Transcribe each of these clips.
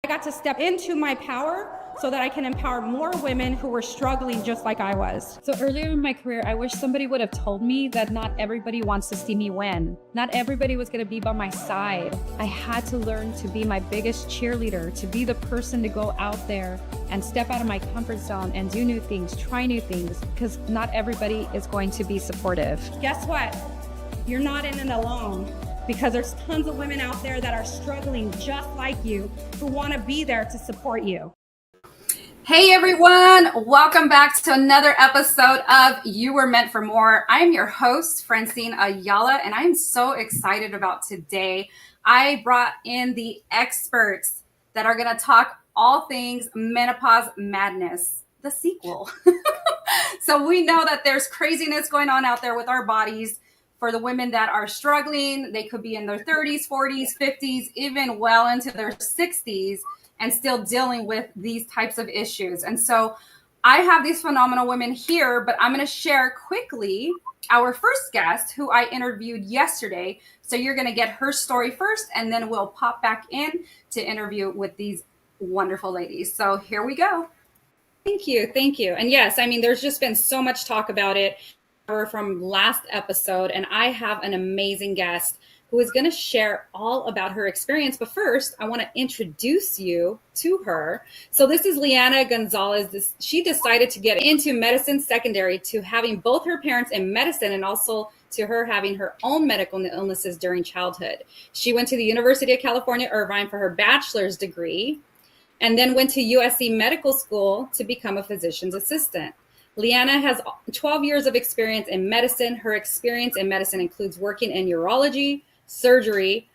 I got to step into my power so that I can empower more women who were struggling just like I was. So earlier in my career, I wish somebody would have told me that not everybody wants to see me win. Not everybody was going to be by my side. I had to learn to be my biggest cheerleader, to be the person to go out there and step out of my comfort zone and do new things, try new things, because not everybody is going to be supportive. Guess what? You're not in it alone, because there's tons of women out there that are struggling just like you who want to be there to support you. Hey everyone, welcome back to another episode of You Were Meant for More. I am your host, Francine Ayala, and I'm so excited about today. I brought in the experts that are going to talk all things menopause madness, the sequel. So we know that there's craziness going on out there with our bodies. For the women that are struggling, they could be in their 30s, 40s, 50s, even well into their 60s, and still dealing with these types of issues. And so I have these phenomenal women here, but I'm going to share quickly our first guest who I interviewed yesterday. So you're going to get her story first, and then we'll pop back in to interview with these wonderful ladies. So here we go. Thank you. Thank you. And yes, I mean, there's just been so much talk about it from last episode, and I have an amazing guest who is going to share all about her experience. But first, I want to introduce you to her. So this is Liana Gonzalez. She decided to get into medicine secondary to having both her parents in medicine and also to her having her own medical illnesses during childhood. She went to the University of California, Irvine for her bachelor's degree, and then went to USC Medical School to become a physician's assistant. Liana has 12 years of experience in medicine. Her experience in medicine includes working in urology, surgery,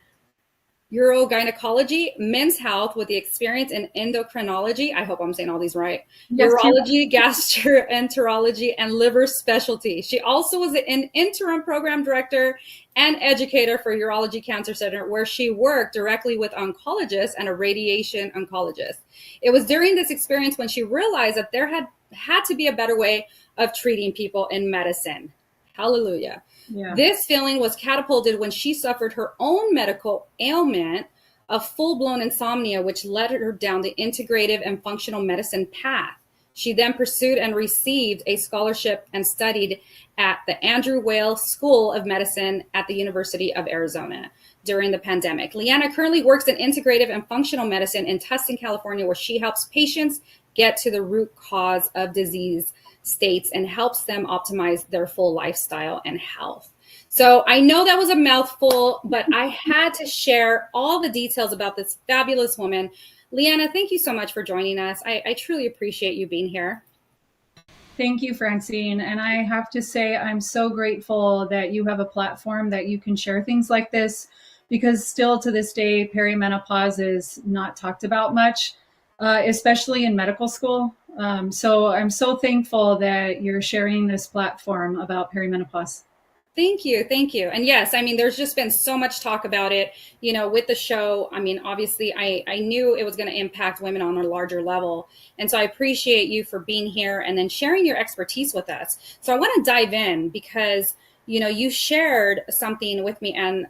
urogynecology, men's health with the experience in endocrinology. I hope I'm saying all these right. Yes, urology, gastroenterology, and liver specialty. She also was an interim program director and educator for Urology Cancer Center, where she worked directly with oncologists and a radiation oncologist. It was during this experience when she realized that there had to be a better way of treating people in medicine. Hallelujah. Yeah. This feeling was catapulted when she suffered her own medical ailment of full-blown insomnia, which led her down the integrative and functional medicine path. She then pursued and received a scholarship and studied at the Andrew Weil School of Medicine at the University of Arizona during the pandemic. Liana currently works in integrative and functional medicine in Tustin, California, where she helps patients get to the root cause of disease states and helps them optimize their full lifestyle and health. So I know that was a mouthful, but I had to share all the details about this fabulous woman. Liana, thank you so much for joining us. I truly appreciate you being here. Thank you, Francine. And I have to say, I'm so grateful that you have a platform that you can share things like this, because still to this day, perimenopause is not talked about much, especially in medical school. So I'm so thankful that you're sharing this platform about perimenopause. Thank you. Thank you. And yes, I mean, there's just been so much talk about it, you know, with the show. I mean, obviously, I knew it was going to impact women on a larger level. And so I appreciate you for being here and then sharing your expertise with us. So I want to dive in because, you know, you shared something with me, and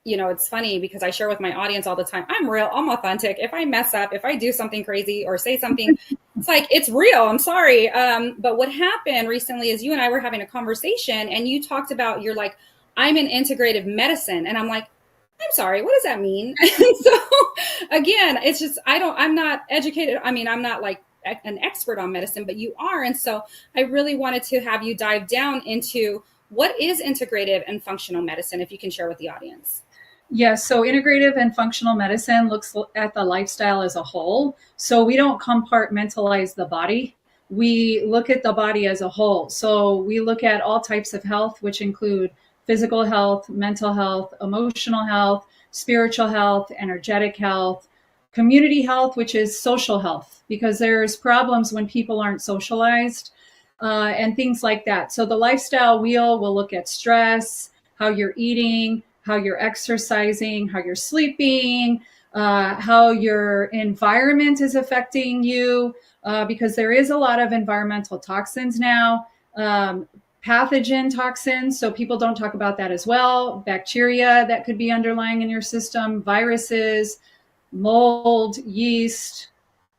you know, it's funny because I share with my audience all the time. I'm real. I'm authentic. If I mess up, if I do something crazy or say something, it's like, it's real. I'm sorry. But what happened recently is you and I were having a conversation and you talked about, you're like, I'm in integrative medicine. And I'm like, I'm sorry, what does that mean? And so again, it's just, I'm not educated. I mean, I'm not like an expert on medicine, but you are. And so I really wanted to have you dive down into what is integrative and functional medicine, if you can share with the audience. Yes, so integrative and functional medicine looks at the lifestyle as a whole. So we don't compartmentalize the body. We look at the body as a whole. So we look at all types of health, which include physical health, mental health, emotional health, spiritual health, energetic health, community health, which is social health, because there's problems when people aren't socialized and things like that. So the lifestyle wheel will look at stress, how you're eating, how you're exercising, how you're sleeping, how your environment is affecting you, because there is a lot of environmental toxins now, pathogen toxins. So people don't talk about that as well. Bacteria that could be underlying in your system, viruses, mold, yeast,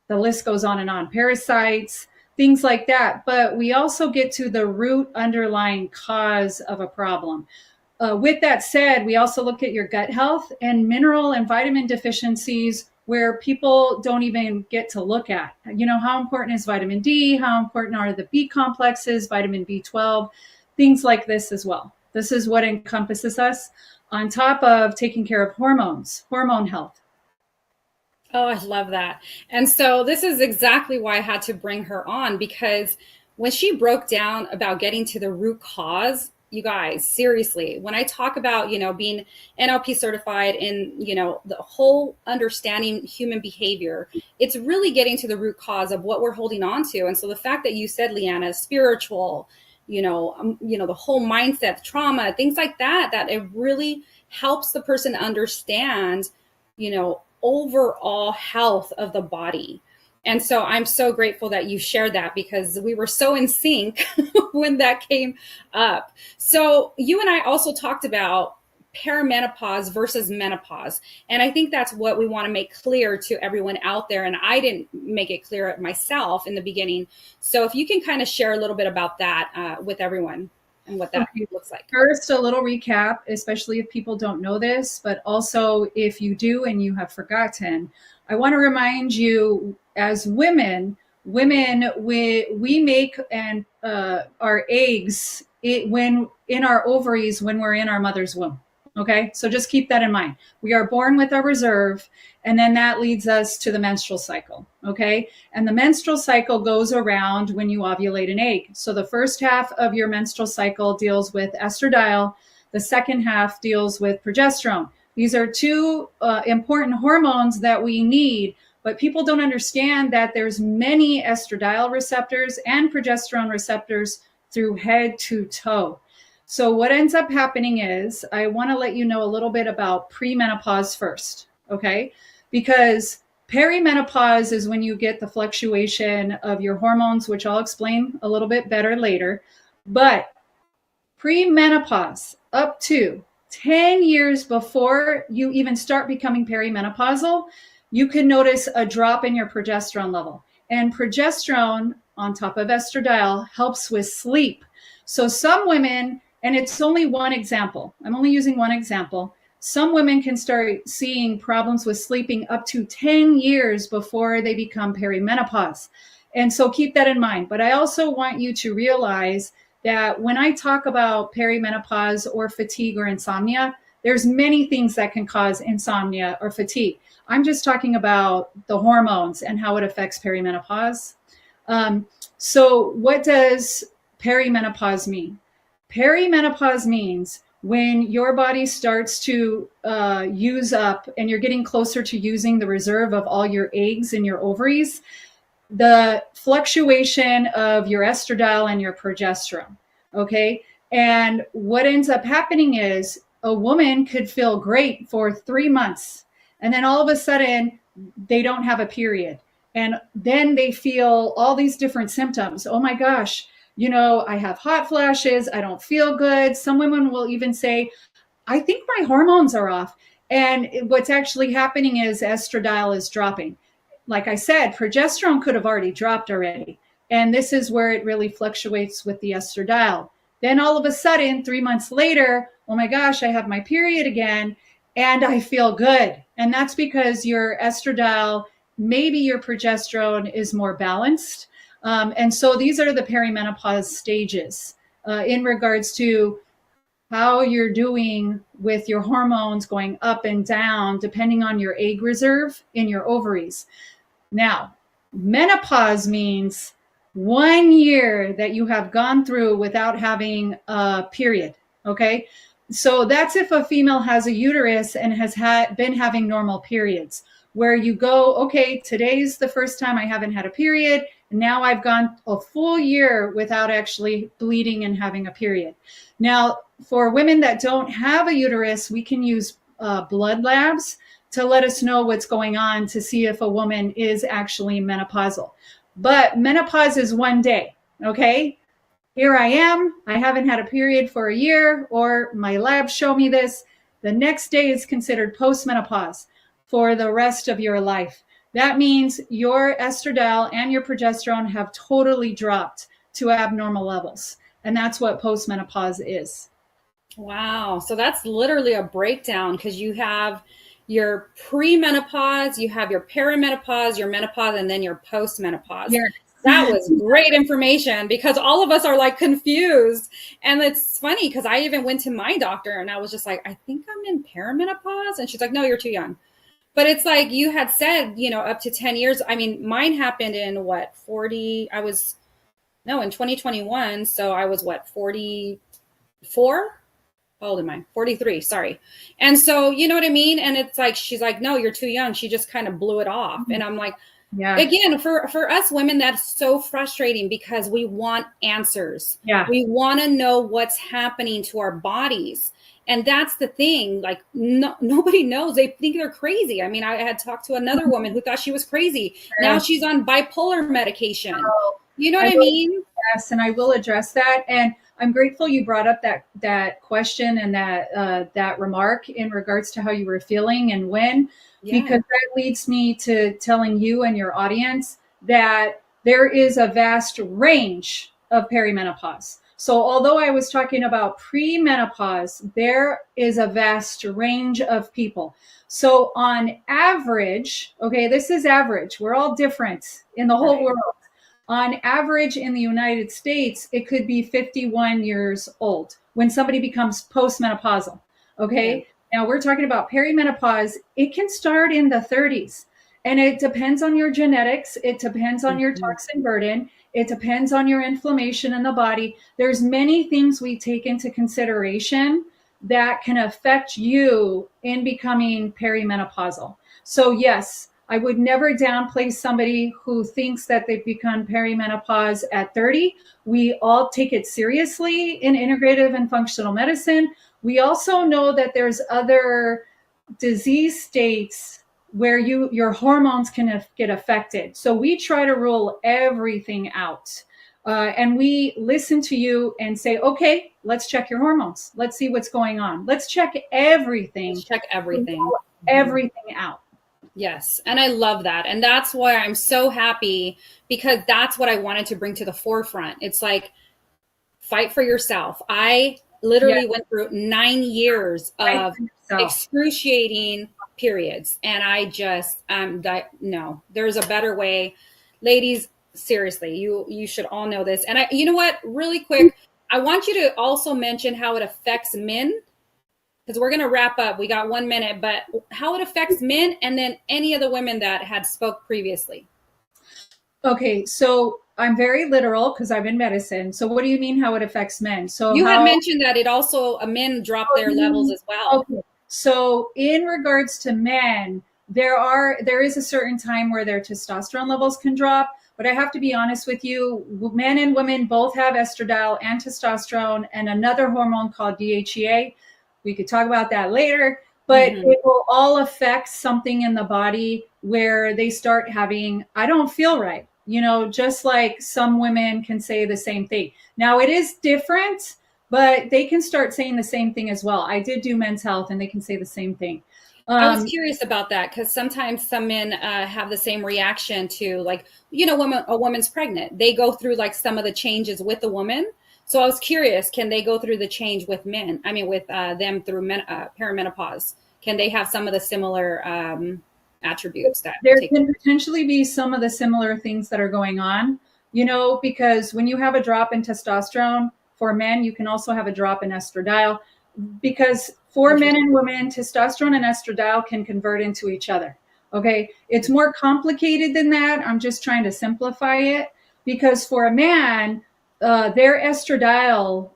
the list goes on and on, parasites, things like that. But we also get to the root underlying cause of a problem. With that said, we also look at your gut health and mineral and vitamin deficiencies where people don't even get to look at. You know, how important is vitamin D? How important are the B complexes, vitamin B12, things like this as well. This is what encompasses us on top of taking care of hormones, hormone health. Oh, I love that. And so this is exactly why I had to bring her on, because when she broke down about getting to the root cause, you guys, seriously, when I talk about, being NLP certified and, the whole understanding human behavior, it's really getting to the root cause of what we're holding on to. And so the fact that you said, Leanna, spiritual, the whole mindset, trauma, things like that, that it really helps the person understand, overall health of the body. And so I'm so grateful that you shared that, because we were so in sync when that came up. So you and I also talked about perimenopause versus menopause. And I think that's what we want to make clear to everyone out there. And I didn't make it clear myself in the beginning. So if you can kind of share a little bit about that with everyone and what that looks like. First, a little recap, especially if people don't know this, but also if you do and you have forgotten, I want to remind you, as women, we make and our eggs when in our ovaries when we're in our mother's womb. Okay, so just keep that in mind. We are born with our reserve, and then that leads us to the menstrual cycle. Okay, and the menstrual cycle goes around when you ovulate an egg. So the first half of your menstrual cycle deals with estradiol. The second half deals with progesterone. These are two important hormones that we need, but people don't understand that there's many estradiol receptors and progesterone receptors through head to toe. So what ends up happening is, I want to let you know a little bit about premenopause first, okay? Because perimenopause is when you get the fluctuation of your hormones, which I'll explain a little bit better later. But premenopause, up to 10 years before you even start becoming perimenopausal, you can notice a drop in your progesterone level. And progesterone, on top of estradiol, helps with sleep. So some women, and it's only one example, I'm only using one example, some women can start seeing problems with sleeping up to 10 years before they become perimenopause. And so keep that in mind. But I also want you to realize that when I talk about perimenopause or fatigue or insomnia, there's many things that can cause insomnia or fatigue. I'm just talking about the hormones and how it affects perimenopause. So what does perimenopause mean? Perimenopause means when your body starts to use up and you're getting closer to using the reserve of all your eggs in your ovaries, the fluctuation of your estradiol and your progesterone, okay? And what ends up happening is a woman could feel great for 3 months, and then all of a sudden they don't have a period. And then they feel all these different symptoms. Oh my gosh, I have hot flashes, I don't feel good. Some women will even say, I think my hormones are off. And what's actually happening is estradiol is dropping. Like I said, progesterone could have already dropped already. And this is where it really fluctuates with the estradiol. Then all of a sudden, 3 months later, oh my gosh, I have my period again and I feel good. And that's because your estradiol, maybe your progesterone is more balanced. And so these are the perimenopause stages in regards to how you're doing with your hormones going up and down, depending on your egg reserve in your ovaries. Now, menopause means 1 year that you have gone through without having a period, okay? So that's if a female has a uterus and has been having normal periods, where you go, okay, today's the first time I haven't had a period, and now I've gone a full year without actually bleeding and having a period. Now, for women that don't have a uterus, we can use blood labs to let us know what's going on to see if a woman is actually menopausal. But menopause is 1 day, okay? Here I am, I haven't had a period for a year, or my labs show me this. The next day is considered postmenopause. for the rest of your life. That means your estradiol and your progesterone have totally dropped to abnormal levels. And that's what postmenopause is. Wow. So that's literally a breakdown, because you have your premenopause, you have your perimenopause, your menopause, and then your postmenopause. Yeah. That was great information, because all of us are like confused. And it's funny because I even went to my doctor and I was just like, I think I'm in perimenopause. And she's like, no, you're too young. But it's like you had said, up to 10 years. I mean, mine happened in what, 40? In 2021. So I was what, 44? How old am I? 43, sorry. And so, you know what I mean? And it's like, she's like, no, you're too young. She just kind of blew it off. And I'm like, yeah. Again, for us women, that's so frustrating, because we want answers. Yeah. We want to know what's happening to our bodies. And that's the thing. Like, nobody knows. They think they're crazy. I mean, I had talked to another woman who thought she was crazy. Now she's on bipolar medication. You know what I mean? Yes, and I will address that. And I'm grateful you brought up that question and that remark in regards to how you were feeling and when, because that leads me to telling you and your audience that there is a vast range of perimenopause. So although I was talking about premenopause, there is a vast range of people. So on average, okay, this is average. We're all different in the whole world. On average in the United States, it could be 51 years old when somebody becomes postmenopausal. Okay. Now we're talking about perimenopause. It can start in the 30s, and it depends on your genetics. It depends on your toxin burden. It depends on your inflammation in the body. There's many things we take into consideration that can affect you in becoming perimenopausal. So yes, I would never downplay somebody who thinks that they've become perimenopause at 30. We all take it seriously in integrative and functional medicine. We also know that there's other disease states where your hormones can get affected. So we try to rule everything out. And we listen to you and say, okay, let's check your hormones. Let's see what's going on. Let's check everything. Let's check everything. Everything out. Yes. And I love that. And that's why I'm so happy, because that's what I wanted to bring to the forefront. It's like, fight for yourself. I literally went through 9 years of excruciating periods. And I just, no, there's a better way. Ladies, seriously, you should all know this. And you know what, really quick, I want you to also mention how it affects men, because we're going to wrap up. We got 1 minute, but how it affects men, and then any of the women that had spoke previously. Okay, so I'm very literal because I'm in medicine. So what do you mean how it affects men? So you had mentioned that it also, men drop their levels as well. Okay. So in regards to men, there is a certain time where their testosterone levels can drop. But I have to be honest with you, men and women both have estradiol and testosterone and another hormone called DHEA. We could talk about that later, but it will all affect something in the body where they start having, I don't feel right. Just like some women can say the same thing. Now it is different, but they can start saying the same thing as well. I did do men's health and they can say the same thing. I was curious about that, because sometimes some men have the same reaction to, like, a woman's pregnant. They go through like some of the changes with the woman. So I was curious, can they go through the change with men? I mean, with them through perimenopause? Can they have some of the similar attributes that there can potentially be some of the similar things that are going on, because when you have a drop in testosterone for men, you can also have a drop in estradiol, because for men and women, testosterone and estradiol can convert into each other. Okay. It's more complicated than that. I'm just trying to simplify it, because for a man, their estradiol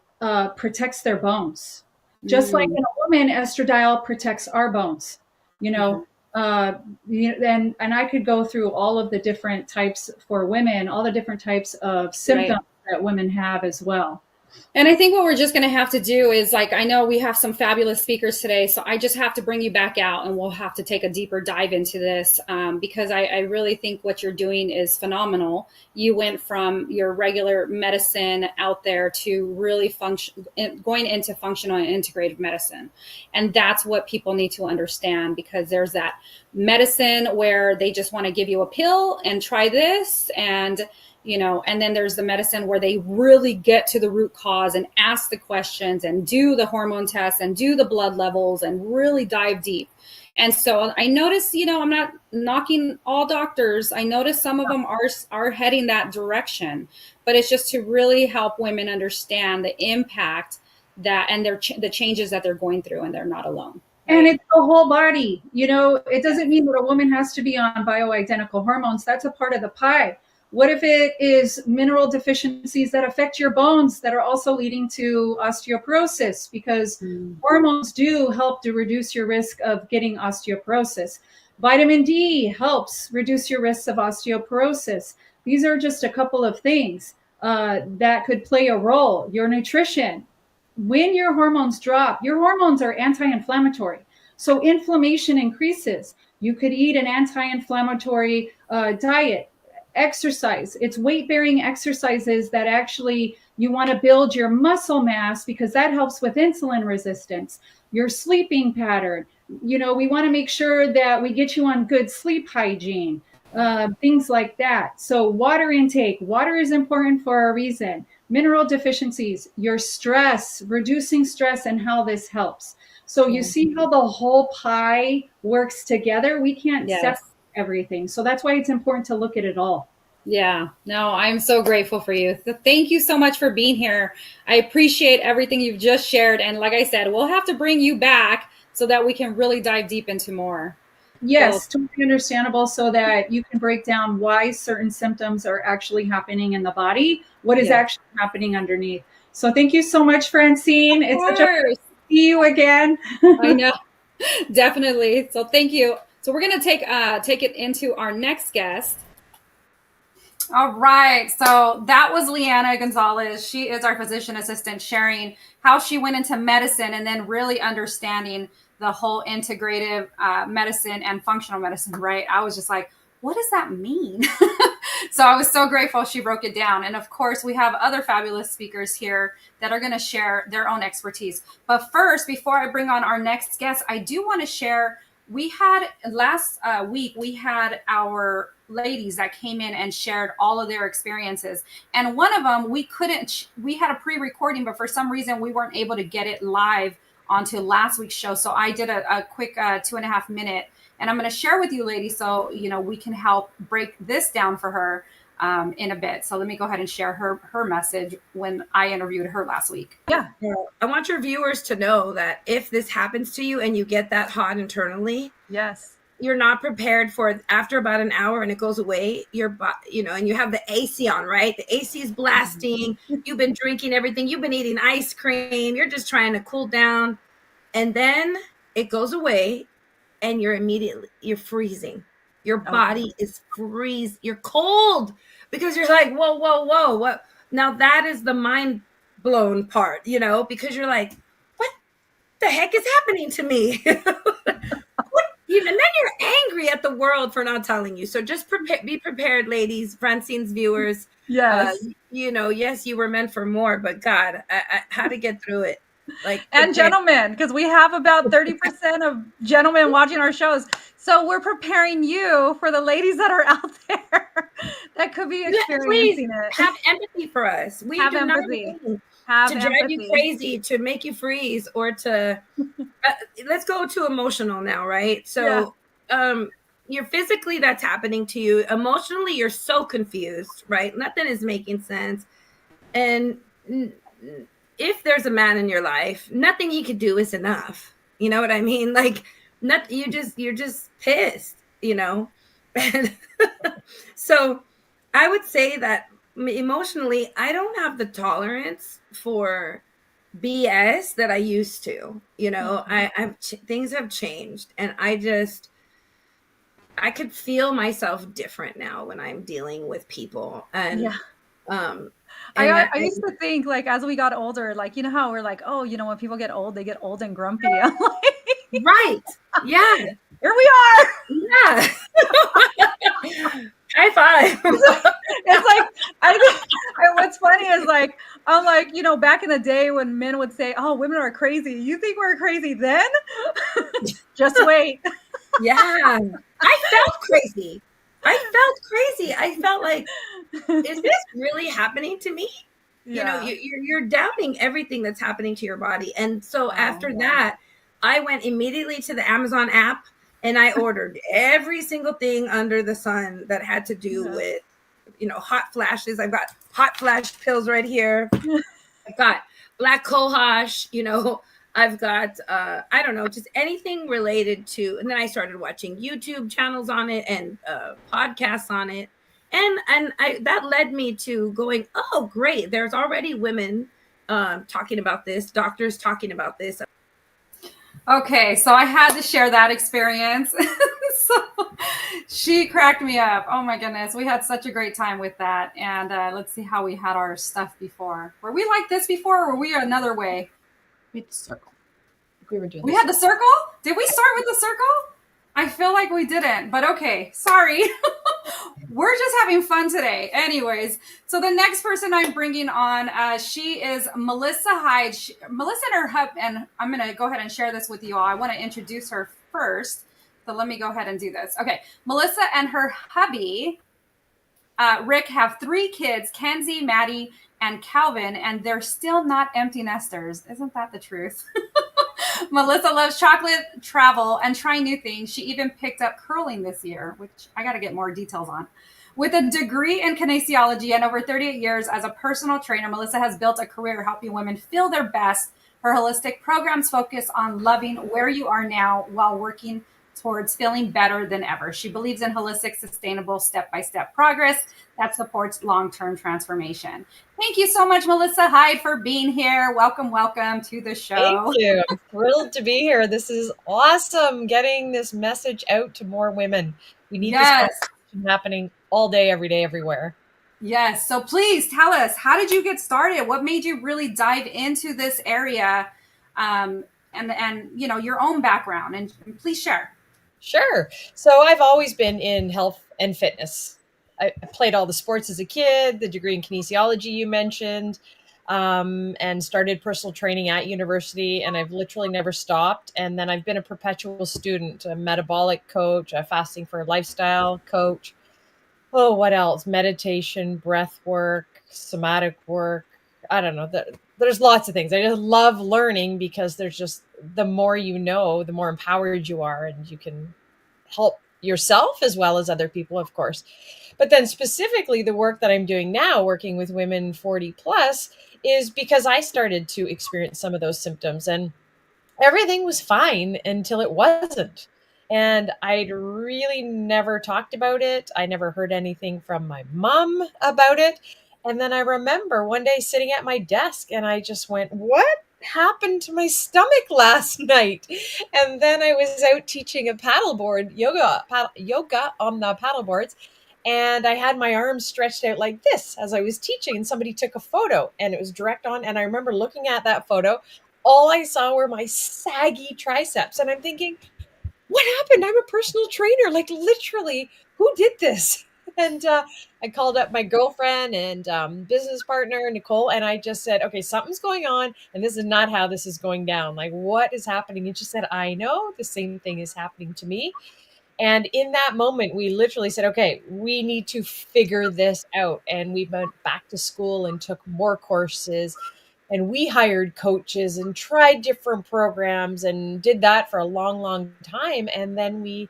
protects their bones. Just like in a woman, estradiol protects our bones, and I could go through all of the different types for women, all the different types of symptoms that women have as well. And I think what we're just going to have to do is, like, I know we have some fabulous speakers today, so I just have to bring you back out and we'll have to take a deeper dive into this because I really think what you're doing is phenomenal. You went from your regular medicine out there to really going into functional and integrative medicine. And that's what people need to understand, because there's that medicine where they just want to give you a pill and try this, and and then there's the medicine where they really get to the root cause and ask the questions and do the hormone tests and do the blood levels and really dive deep. And so I notice, I'm not knocking all doctors. I notice some of them are heading that direction, but it's just to really help women understand the impact that and the changes that they're going through, and they're not alone. Right? And it's the whole body. It doesn't mean that a woman has to be on bioidentical hormones. That's a part of the pie. What if it is mineral deficiencies that affect your bones that are also leading to osteoporosis? Because hormones do help to reduce your risk of getting osteoporosis. Vitamin D helps reduce your risks of osteoporosis. These are just a couple of things that could play a role. Your nutrition. When your hormones drop, your hormones are anti-inflammatory. So inflammation increases. You could eat an anti-inflammatory diet. Exercise. It's weight-bearing exercises that actually you want to build your muscle mass, because that helps with insulin resistance. Your sleeping pattern. We want to make sure that we get you on good sleep hygiene, things like that. So water intake. Water is important for a reason. Mineral deficiencies, your stress, reducing stress, and how this helps. So you see how the whole pie works together. We can't separate everything. So that's why it's important to look at it all. Yeah, no, I'm so grateful for you. So thank you so much for being here. I appreciate everything you've just shared. And like I said, we'll have to bring you back so that we can really dive deep into more. Yes, totally understandable, so that you can break down why certain symptoms are actually happening in the body, what is actually happening underneath. So thank you so much, Francine. It's such a pleasure to see you again. I know, definitely. So thank you. So we're going to take it into our next guest. All right. So that was Leanna Gonzalez. She is our physician assistant, sharing how she went into medicine and then really understanding the whole integrative medicine and functional medicine, right? I was just like, what does that mean? So I was so grateful she broke it down. And of course, we have other fabulous speakers here that are going to share their own expertise. But first, before I bring on our next guest, I do want to share, we had last week, we had our ladies that came in and shared all of their experiences. And one of them, we had a pre-recording, but for some reason we weren't able to get it live onto last week's show. So I did a quick 2.5 minute, and I'm going to share with you ladies so, we can help break this down for her in a bit. So let me go ahead and share her message when I interviewed her last week. Yeah. I want your viewers to know that if this happens to you and you get that hot internally, you're not prepared for it after about an hour and it goes away, and you have the AC on, right? The AC is blasting. You've been drinking everything. You've been eating ice cream. You're just trying to cool down. And then it goes away and you're freezing. Your body is freeze. You're cold because you're like, whoa, what? Now that is the mind blown part, because you're like, what the heck is happening to me? And then you're angry at the world for not telling you. So just be prepared, ladies, Francine's viewers. Yes. Yes, you were meant for more, but God, how to get through it. And gentlemen, because we have about 30% of gentlemen watching our shows. So we're preparing you for the ladies that are out there that could be experiencing it. Have empathy for us. We have empathy. To drive you crazy, to make you freeze, or to let's go to emotional now, right? So you're physically, that's happening to you. Emotionally, you're so confused, right? Nothing is making sense. And if there's a man in your life, nothing you could do is enough. You know what I mean? You're just pissed, And so I would say that emotionally, I don't have the tolerance for BS that I used to. Things have changed, and I could feel myself different now when I'm dealing with people, and I used to think, like, as we got older, like, you know how we're like, oh, when people get old, they get old and grumpy. I'm like, right. Yeah. Here we are. Yeah. High five. It's like, what's funny is like, I'm like, back in the day when men would say, oh, women are crazy. You think we're crazy then? Just wait. Yeah. I felt crazy. I felt like, is this really happening to me? Yeah. You're doubting everything that's happening to your body. And so after that, I went immediately to the Amazon app and I ordered every single thing under the sun that had to do with, hot flashes. I've got hot flash pills right here. I've got black cohosh, I've got, I don't know, just anything related to, and then I started watching YouTube channels on it and podcasts on it. And that led me to going, oh, great. There's already women talking about this, doctors talking about this. Okay, so I had to share that experience. So she cracked me up. Oh my goodness, we had such a great time with that. And let's see how we had our stuff before. Were we like this before, or were we another way? We had the circle. We were doing. We had the circle? Did we start with the circle? I feel like we didn't, but okay, sorry. We're just having fun today. Anyways, so the next person I'm bringing on, she is Melissa Hyde. Melissa and her hub, and I'm going to go ahead and share this with you all. I want to introduce her first, so let me go ahead and do this. Okay, Melissa and her hubby, Rick, have 3 kids, Kenzie, Maddie, and Calvin, and they're still not empty nesters. Isn't that the truth? Melissa loves chocolate, travel, and trying new things. She even picked up curling this year, which I got to get more details on. With a degree in kinesiology and over 38 years as a personal trainer, Melissa has built a career helping women feel their best. Her holistic programs focus on loving where you are now while working towards feeling better than ever. She believes in holistic, sustainable, step-by-step progress that supports long-term transformation. Thank you so much, Melissa Hyde, for being here. Welcome to the show. Thank you. I'm thrilled to be here. This is awesome, getting this message out to more women. We need this conversation happening all day, every day, everywhere. Yes. So please tell us, how did you get started? What made you really dive into this area, and your own background? And please share. Sure. So I've always been in health and fitness. I played all the sports as a kid, the degree in kinesiology you mentioned, and started personal training at university, and I've literally never stopped. And then I've been a perpetual student, a metabolic coach, a fasting for lifestyle coach. Oh, what else? Meditation, breath work, somatic work. I don't know. There's lots of things. I just love learning because there's just, the more you know, the more empowered you are, and you can help yourself as well as other people, of course. But then specifically the work that I'm doing now, working with women 40 plus, is because I started to experience some of those symptoms, and everything was fine until it wasn't. And I'd really never talked about it. I never heard anything from my mom about it. And then I remember one day sitting at my desk and I just went, what happened to my stomach last night? And then I was out teaching a paddleboard, yoga on the paddleboards. And I had my arms stretched out like this as I was teaching, and somebody took a photo and it was direct on. And I remember looking at that photo, all I saw were my saggy triceps. And I'm thinking, what happened? I'm a personal trainer. Like, literally, who did this? And I called up my girlfriend and business partner, Nicole, and I just said, okay, something's going on, and this is not how this is going down. Like, what is happening? And she said, I know the same thing is happening to me. And in that moment, we literally said, okay, we need to figure this out. And we went back to school and took more courses. And we hired coaches and tried different programs and did that for a long, long time. And then we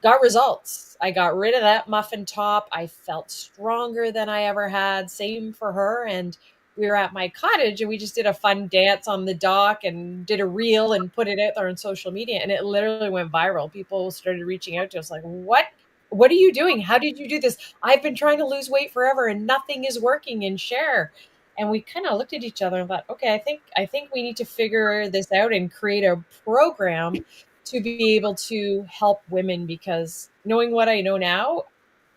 got results. I got rid of that muffin top. I felt stronger than I ever had. Same for her. And we were at my cottage and we just did a fun dance on the dock and did a reel and put it out there on social media. And it literally went viral. People started reaching out to us like, what are you doing? How did you do this? I've been trying to lose weight forever and nothing is working, and share. And we kind of looked at each other and thought, okay, I think we need to figure this out and create a program to be able to help women, because knowing what I know now,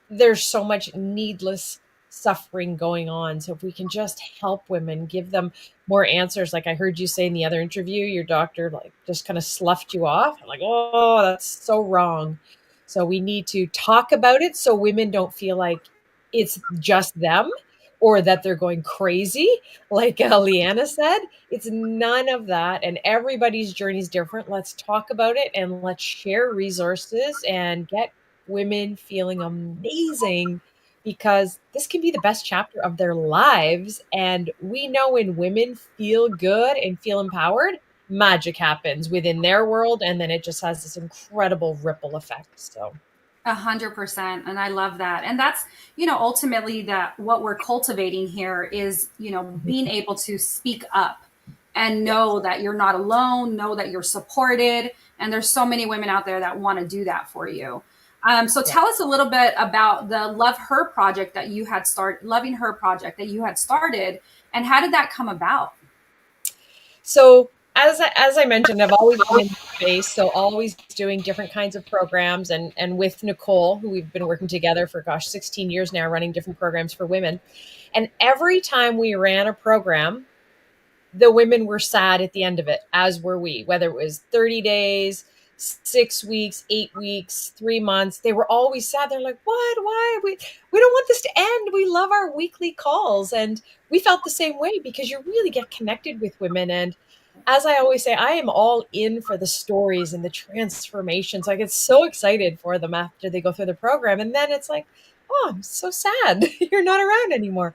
there's so much needless suffering going on. So if we can just help women, give them more answers. Like I heard you say in the other interview, your doctor like just kind of sloughed you off. I'm like, oh, that's so wrong. So we need to talk about it so women don't feel like it's just them or that they're going crazy. Like Leanna said, it's none of that. And everybody's journey is different. Let's talk about it and let's share resources and get women feeling amazing, because this can be the best chapter of their lives. And we know when women feel good and feel empowered, magic happens within their world. And then it just has this incredible ripple effect. So 100%. And I love that. And that's, ultimately that what we're cultivating here is, being able to speak up and know that you're not alone, know that you're supported. And there's so many women out there that want to do that for you. So tell us a little bit about the Loving Her project that you had started, and how did that come about? So as I mentioned, I've always been in the space, so always doing different kinds of programs, and with Nicole, who we've been working together for 16 years now, running different programs for women. And every time we ran a program, the women were sad at the end of it, as were we, whether it was 30 days, 6 weeks, 8 weeks, 3 months. They were always sad. They're like, what? Why? We don't want this to end. We love our weekly calls. And we felt the same way, because you really get connected with women. And as I always say, I am all in for the stories and the transformations. I get so excited for them after they go through the program. And then it's like, oh, I'm so sad. You're not around anymore.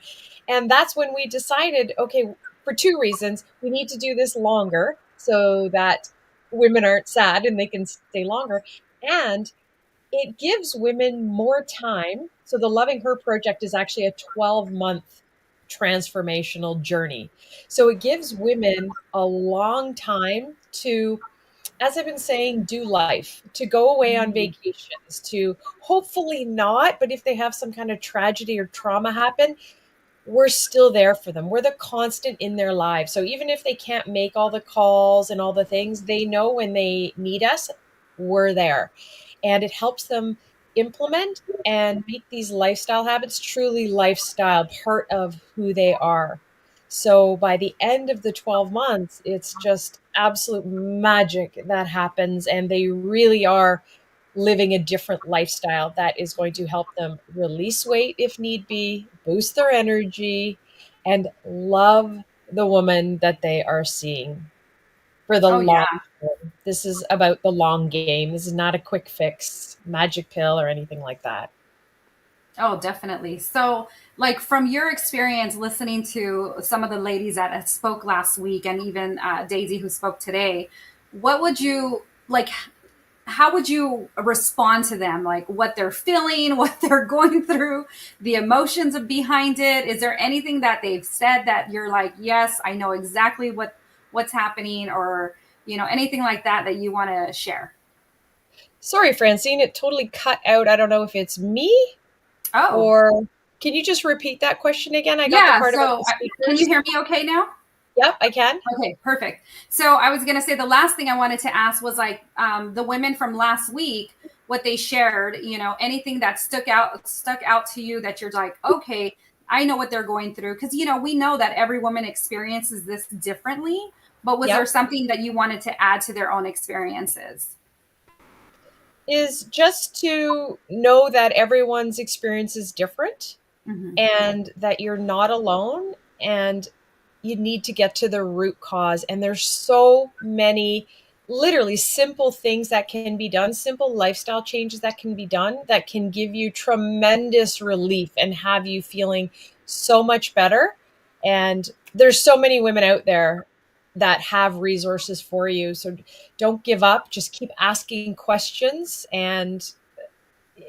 And that's when we decided, okay, for 2 reasons, we need to do this longer so that women aren't sad and they can stay longer. And it gives women more time. So the Loving Her project is actually a 12-month transformational journey. So it gives women a long time to, as I've been saying, do life, to go away on vacations, to hopefully not, but if they have some kind of tragedy or trauma happen, we're still there for them. We're the constant in their lives. So even if they can't make all the calls and all the things, they know when they need us, we're there. And it helps them implement and make these lifestyle habits truly lifestyle, part of who they are. So by the end of the 12 months, it's just absolute magic that happens. And they really are living a different lifestyle that is going to help them release weight if need be, boost their energy, and love the woman that they are seeing for the long term. This is about the long game. This is not a quick fix, magic pill, or anything like that. Oh, definitely. So, like, from your experience listening to some of the ladies that spoke last week, and even Daisy, who spoke today, what would you like? How would you respond to them? Like what they're feeling, what they're going through, the emotions behind it? Is there anything that they've said that you're like, yes, I know exactly what's happening, or, anything like that you want to share? Sorry, Francine, it totally cut out. I don't know if it's me or can you just repeat that question again? I got the part about the speakers. Can you hear me okay now? Yep, I can. Okay, perfect. So I was going to say the last thing I wanted to ask was like the women from last week, what they shared, anything that stuck out to you that you're like, okay, I know what they're going through. Because, we know that every woman experiences this differently. But was there something that you wanted to add to their own experiences? Is just to know that everyone's experience is different, and that you're not alone, and you need to get to the root cause. And there's so many literally simple things that can be done, simple lifestyle changes that can be done, that can give you tremendous relief and have you feeling so much better. And there's so many women out there that have resources for you. So don't give up. Just keep asking questions, and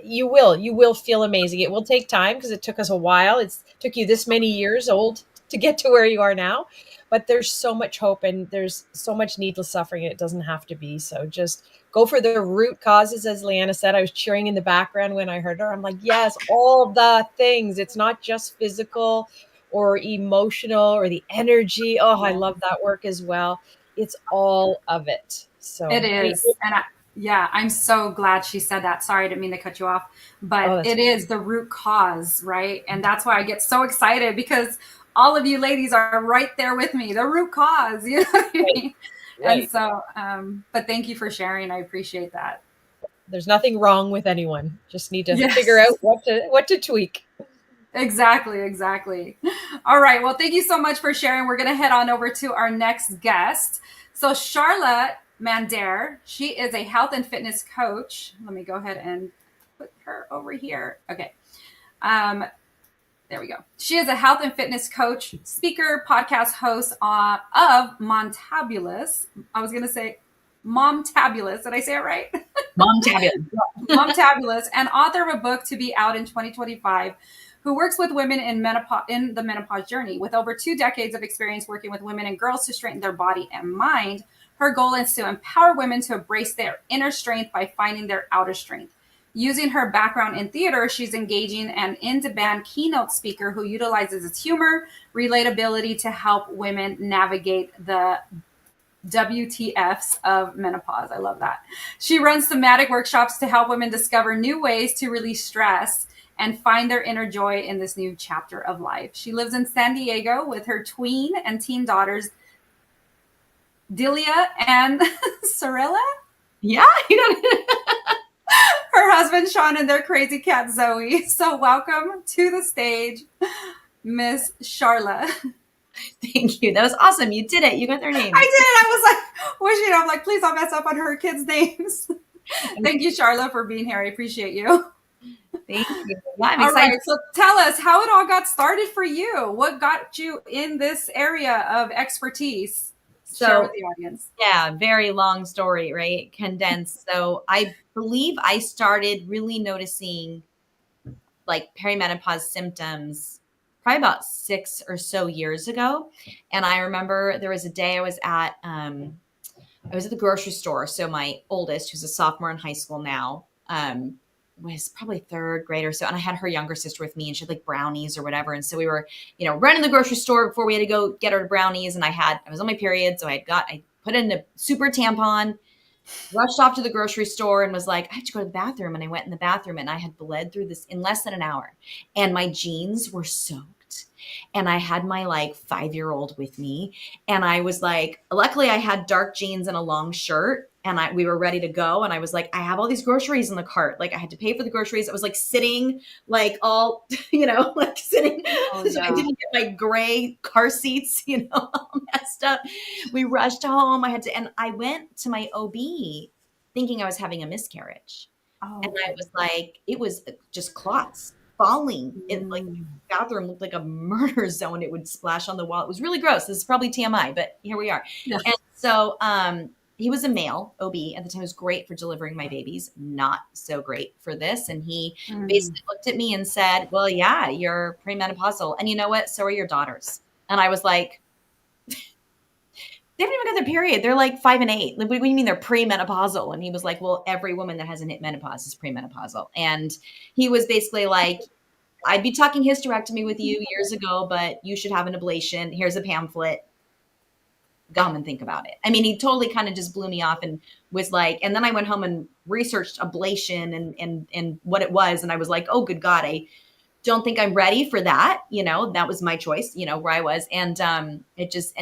you will feel amazing. It will take time, because it took us a while. It took you this many years old to get to where you are now, but there's so much hope and there's so much needless suffering. It doesn't have to be. So just go for the root causes. As Leanna said, I was cheering in the background when I heard her. I'm like, yes, all the things. It's not just physical or emotional or the energy. Oh, I love that work as well. It's all of it. So it is. And Yeah, I'm so glad she said that. Sorry, I didn't mean to cut you off, but it is the root cause, right? And that's why I get so excited, because all of you ladies are right there with me. The root cause, you know what I mean? Right. And so, but thank you for sharing. I appreciate that. There's nothing wrong with anyone. Just need to figure out what to tweak. Exactly. All right. Well, thank you so much for sharing. We're going to head on over to our next guest. So Charlotte Mander, she is a health and fitness coach. Let me go ahead and put her over here. Okay. There we go. She is a health and fitness coach, speaker, podcast host of Montabulous. I was going to say Momtabulous. Did I say it right? Momtabulous. Momtabulous, and author of a book to be out in 2025, who works with women in the menopause journey. With over 2 decades of experience working with women and girls to strengthen their body and mind, her goal is to empower women to embrace their inner strength by finding their outer strength. Using her background in theater, she's engaging an in-demand keynote speaker who utilizes its humor, relatability to help women navigate the WTFs of menopause. I love that. She runs thematic workshops to help women discover new ways to release stress and find their inner joy in this new chapter of life. She lives in San Diego with her tween and teen daughters, Delia and Sorella. Yeah. Her husband, Sean, and their crazy cat, Zoe. So welcome to the stage, Miss Charla. Thank you. That was awesome. You did it. You got their names. I did. I was like, wishing, I'm like, please don't mess up on her kids' names. Thank you, Charla, for being here. I appreciate you. Thank you. Yeah, I'm all excited. Right, so tell us how it all got started for you. What got you in this area of expertise? Share with the audience. Yeah, very long story, right? Condensed. So I believe I started really noticing like perimenopause symptoms probably about 6 or so years ago. And I remember there was a day I was at the grocery store. So my oldest, who's a sophomore in high school now, was probably 3rd grade or so. And I had her younger sister with me, and she had like brownies or whatever. And so we were, running the grocery store before we had to go get her brownies. And I was on my period. So I put in a super tampon, rushed off to the grocery store and was like, I have to go to the bathroom. And I went in the bathroom and I had bled through this in less than an hour. And my jeans were soaked. And I had my like 5-year-old with me. And I was like, luckily I had dark jeans and a long shirt. And we were ready to go. And I was like, I have all these groceries in the cart. Like I had to pay for the groceries. I was like sitting like all, like sitting. Oh, so I didn't get my gray car seats, all messed up. We rushed home. And I went to my OB thinking I was having a miscarriage. Oh. And I was like, it was just clots falling in like the bathroom, looked like a murder zone. It would splash on the wall. It was really gross. This is probably TMI, but here we are. Yeah. And so, he was a male OB at the time. It was great for delivering my babies, not so great for this. And he basically looked at me and said, well, yeah, you're premenopausal. And you know what? So are your daughters. And I was like, they haven't even got their period. They're like 5 and 8. Like, what do you mean they're premenopausal? And he was like, well, every woman that hasn't hit menopause is premenopausal. And he was basically like, I'd be talking hysterectomy with you years ago, but you should have an ablation. Here's a pamphlet. Go home and think about it. I mean, he totally kind of just blew me off and was like, and then I went home and researched ablation and what it was. And I was like, oh, good God, I don't think I'm ready for that. That was my choice, where I was. And and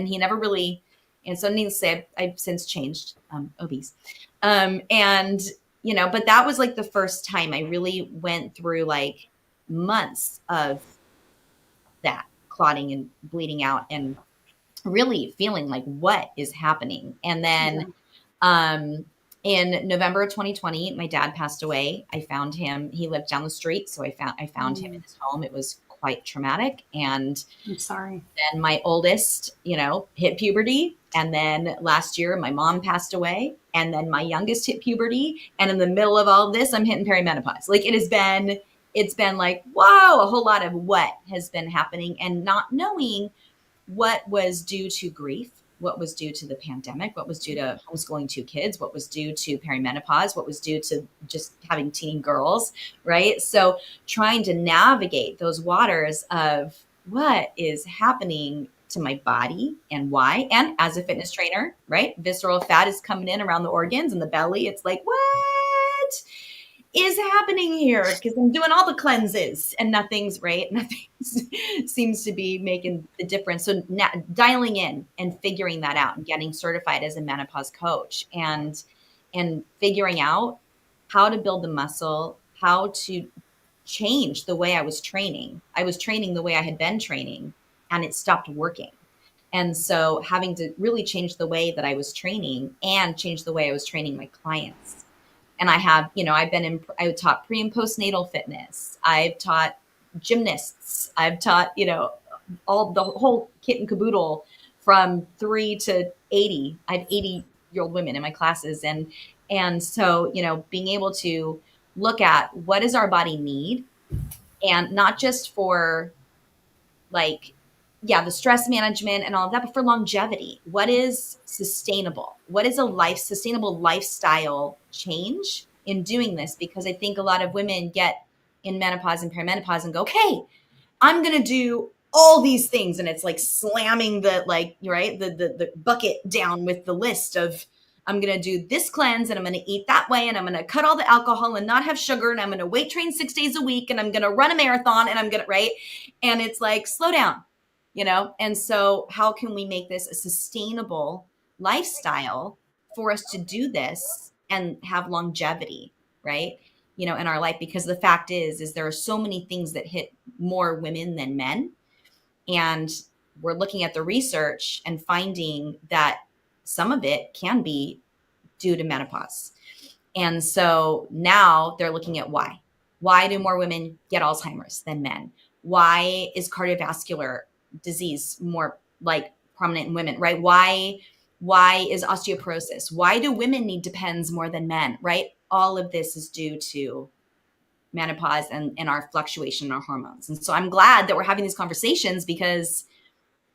he never really, and so needless to say, I've since changed OBs. But that was like the first time I really went through like months of that clotting and bleeding out and really feeling like what is happening. And then in November of 2020, my dad passed away. I found him. He lived down the street. So I found him in his home. It was quite traumatic. And I'm sorry. Then my oldest, hit puberty. And then last year, my mom passed away. And then my youngest hit puberty. And in the middle of all of this, I'm hitting perimenopause. Like it's been like, wow, a whole lot of what has been happening and not knowing what was due to grief, what was due to the pandemic, what was due to homeschooling 2 kids, what was due to perimenopause, what was due to just having teen girls, right? So trying to navigate those waters of what is happening to my body and why. And as a fitness trainer, right? Visceral fat is coming in around the organs and the belly. It's like, what is happening here? Because I'm doing all the cleanses and nothing's right. Nothing seems to be making the difference. So now dialing in and figuring that out and getting certified as a menopause coach and figuring out how to build the muscle, how to change the way I was training. I was training the way I had been training and it stopped working. And so having to really change the way that I was training and change the way I was training my clients. And I have, I taught pre and postnatal fitness. I've taught gymnasts. I've taught, all the whole kit and caboodle from 3 to 80. I have 80-year-old women in my classes. And so, being able to look at what does our body need, and not just for the stress management and all of that, but for longevity. What is sustainable? What is a sustainable lifestyle change in doing this? Because I think a lot of women get in menopause and perimenopause and go, okay, I'm going to do all these things. And it's like slamming the bucket down with the list of, I'm going to do this cleanse and I'm going to eat that way. And I'm going to cut all the alcohol and not have sugar. And I'm going to weight train 6 days a week. And I'm going to run a marathon and I'm going to, right. And it's like, slow down. And so how can we make this a sustainable lifestyle for us to do this and have longevity, right? In our life, because the fact is there are so many things that hit more women than men. And we're looking at the research and finding that some of it can be due to menopause. And so now they're looking at why. Why do more women get Alzheimer's than men? Why is cardiovascular disease more prominent in women, right? Why is osteoporosis? Why do women need Depends more than men, right? All of this is due to menopause and our fluctuation in our hormones. And so I'm glad that we're having these conversations, because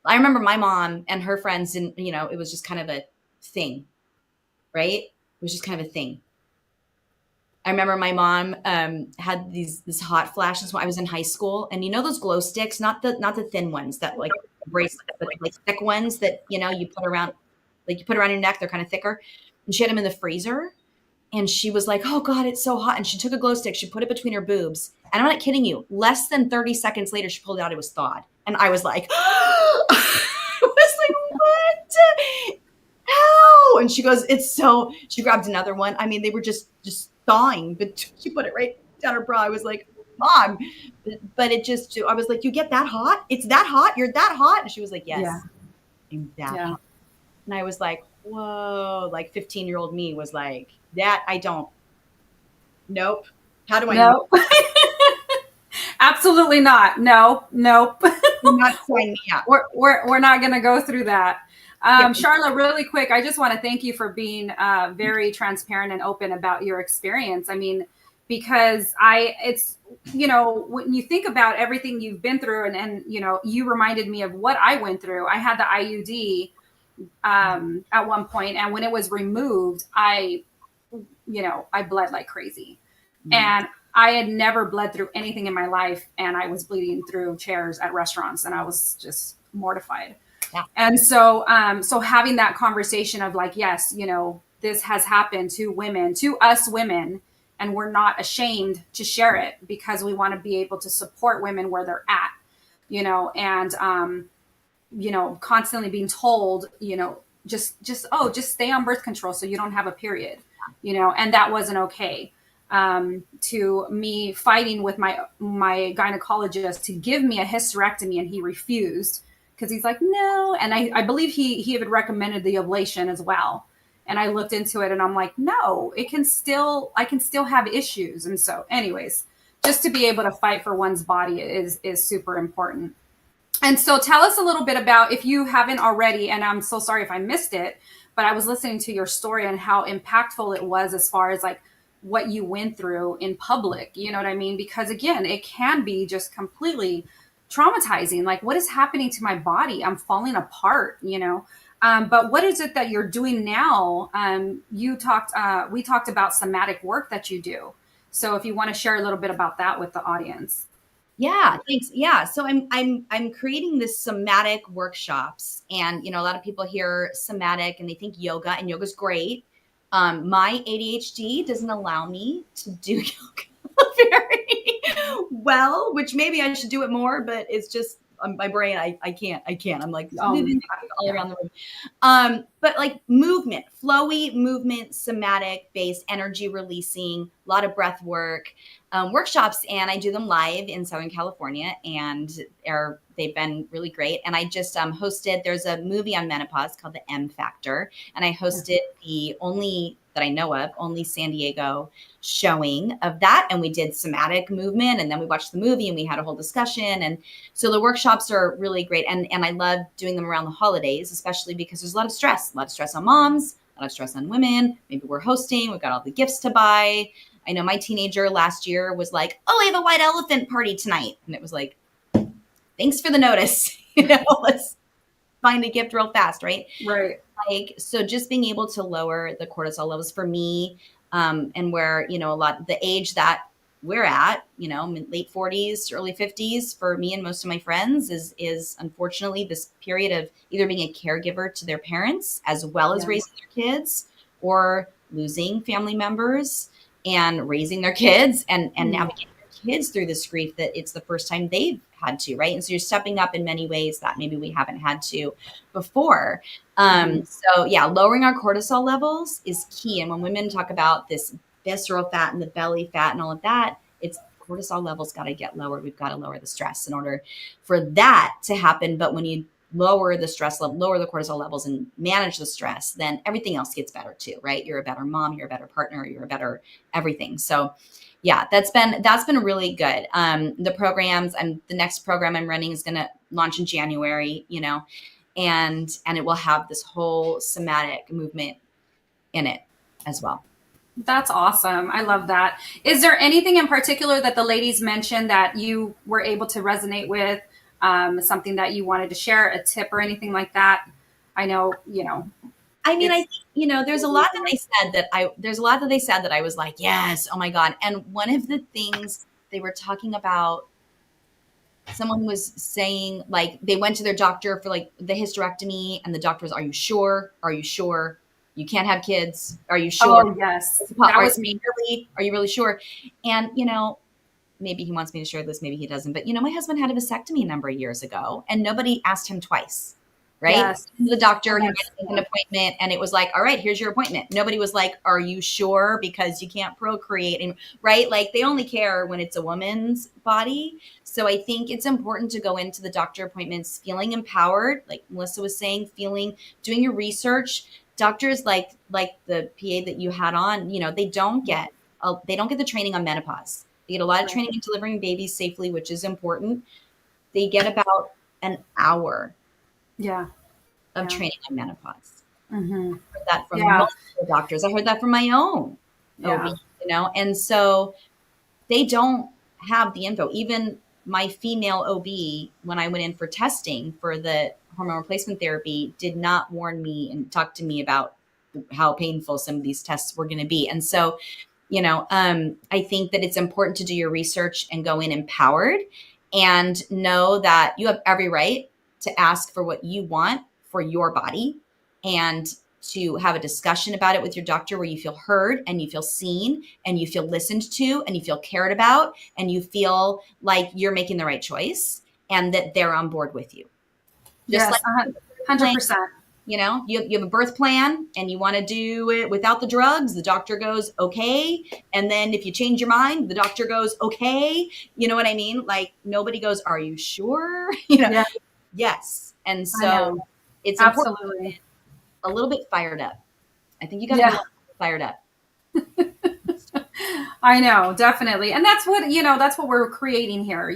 I remember my mom and her friends, and it was just kind of a thing, right? It was just kind of a thing. I remember my mom had this hot flashes when I was in high school, and those glow sticks, not the thin ones that bracelets, but thick ones that you put around your neck. They're kind of thicker. And she had them in the freezer, and she was like, "Oh God, it's so hot!" And she took a glow stick, she put it between her boobs, and I'm not kidding you. Less than 30 seconds later, she pulled it out. It was thawed, and I was like, I was like, "What? How?" And she goes, "It's so." She grabbed another one. I mean, they were just thawing, but she put it right down her bra. I was like, "Mom," but it just, I was like, "You get that hot? It's that hot? You're that hot?" And she was like, "Yes, yeah. I'm that hot." And I was like, whoa, 15-year-old me was like, that I don't, nope. How do I know? Absolutely not. Nope. You're not signing me up. We're not going to go through that. Charlotte, really quick, I just want to thank you for being very transparent and open about your experience. I mean, because it's, when you think about everything you've been through, and you reminded me of what I went through. I had the IUD at one point, and when it was removed, I bled like crazy. And I had never bled through anything in my life, and I was bleeding through chairs at restaurants, and I was just mortified. Yeah. And so, so having that conversation of yes, this has happened to us women, and we're not ashamed to share it, because we want to be able to support women where they're at, and, constantly being told, just stay on birth control so you don't have a period, and that wasn't okay. To me fighting with my gynecologist to give me a hysterectomy, and he refused, because he's like, no. And I believe he had recommended the ablation as well. And I looked into it, and I'm like, no, I can still have issues. And so anyways, just to be able to fight for one's body is super important. And so tell us a little bit about, if you haven't already, and I'm so sorry if I missed it, but I was listening to your story and how impactful it was as far as what you went through in public, you know what I mean? Because again, it can be just completely traumatizing. What is happening to my body? I'm falling apart, but what is it that you're doing now? We talked about somatic work that you do. So if you want to share a little bit about that with the audience. Yeah, thanks. Yeah, so I'm creating this somatic workshops, and a lot of people hear somatic and they think yoga, and yoga's great. My ADHD doesn't allow me to do yoga very well, which maybe I should do it more, but it's just my brain. I can't. I'm like all around the room. But like movement, flowy movement, somatic based, energy releasing, a lot of breath work. Workshops, and I do them live in Southern California, and they've been really great. And I just hosted, there's a movie on menopause called The M Factor, and I hosted the only that I know of, only San Diego showing of that. And we did somatic movement, and then we watched the movie and we had a whole discussion. And so the workshops are really great. And I love doing them around the holidays, especially because there's a lot of stress on moms, a lot of stress on women. Maybe we're hosting, we've got all the gifts to buy. I know my teenager last year was like, "Oh, I have a white elephant party tonight." And it was like, thanks for the notice. Let's find a gift real fast, right? Right. Like, so just being able to lower the cortisol levels for me, and where, a lot, the age that we're at, late 40s, early 50s, for me and most of my friends is unfortunately this period of either being a caregiver to their parents as well as raising their kids, or losing family members and raising their kids and navigating their kids through this grief that it's the first time they've had to, right? And so you're stepping up in many ways that maybe we haven't had to before. So yeah, lowering our cortisol levels is key. And when women talk about this visceral fat and the belly fat and all of that, it's cortisol levels got to get lower. We've got to lower the stress in order for that to happen. But when you lower the stress level, lower the cortisol levels and manage the stress, then everything else gets better too, right? You're a better mom, you're a better partner, you're a better everything. So yeah, that's been really good. The programs, and the next program I'm running is going to launch in January, and it will have this whole somatic movement in it as well. That's awesome. I love that. Is there anything in particular that the ladies mentioned that you were able to resonate with? Something that you wanted to share, a tip or anything like that? I know, I mean, I think, there's a lot that they said that I was like, yes, oh my God. And one of the things they were talking about, someone was saying, like, they went to their doctor for like the hysterectomy, and the doctor was, are you sure? Are you sure? You can't have kids. Are you sure? Oh, yes. That was me. Are you really sure? And, maybe he wants me to share this, maybe he doesn't. But, my husband had a vasectomy a number of years ago, and nobody asked him twice, right? Yes. The doctor, he went to make an appointment, and it was like, all right, here's your appointment. Nobody was like, are you sure? Because you can't procreate, and right? Like, they only care when it's a woman's body. So I think it's important to go into the doctor appointments feeling empowered, like Melissa was saying, doing your research. Doctors like the PA that you had on, they don't get the training on menopause. They get a lot of training in delivering babies safely, which is important. They get about an hour of training on menopause. Mm-hmm. I heard that from multiple doctors. I heard that from my own OB, and so they don't have the info. Even my female OB, when I went in for testing for the hormone replacement therapy, did not warn me and talk to me about how painful some of these tests were going to be. And so, I think that it's important to do your research and go in empowered, and know that you have every right to ask for what you want for your body, and to have a discussion about it with your doctor where you feel heard and you feel seen and you feel listened to and you feel cared about and you feel like you're making the right choice and that they're on board with you. Just yes, 100%. You have a birth plan and you want to do it without the drugs. The doctor goes, okay. And then if you change your mind, the doctor goes, okay. You know what I mean? Like, nobody goes, are you sure? Yes. And so it's absolutely a little bit fired up. I think you got to be fired up. I know, definitely. And that's what we're creating here,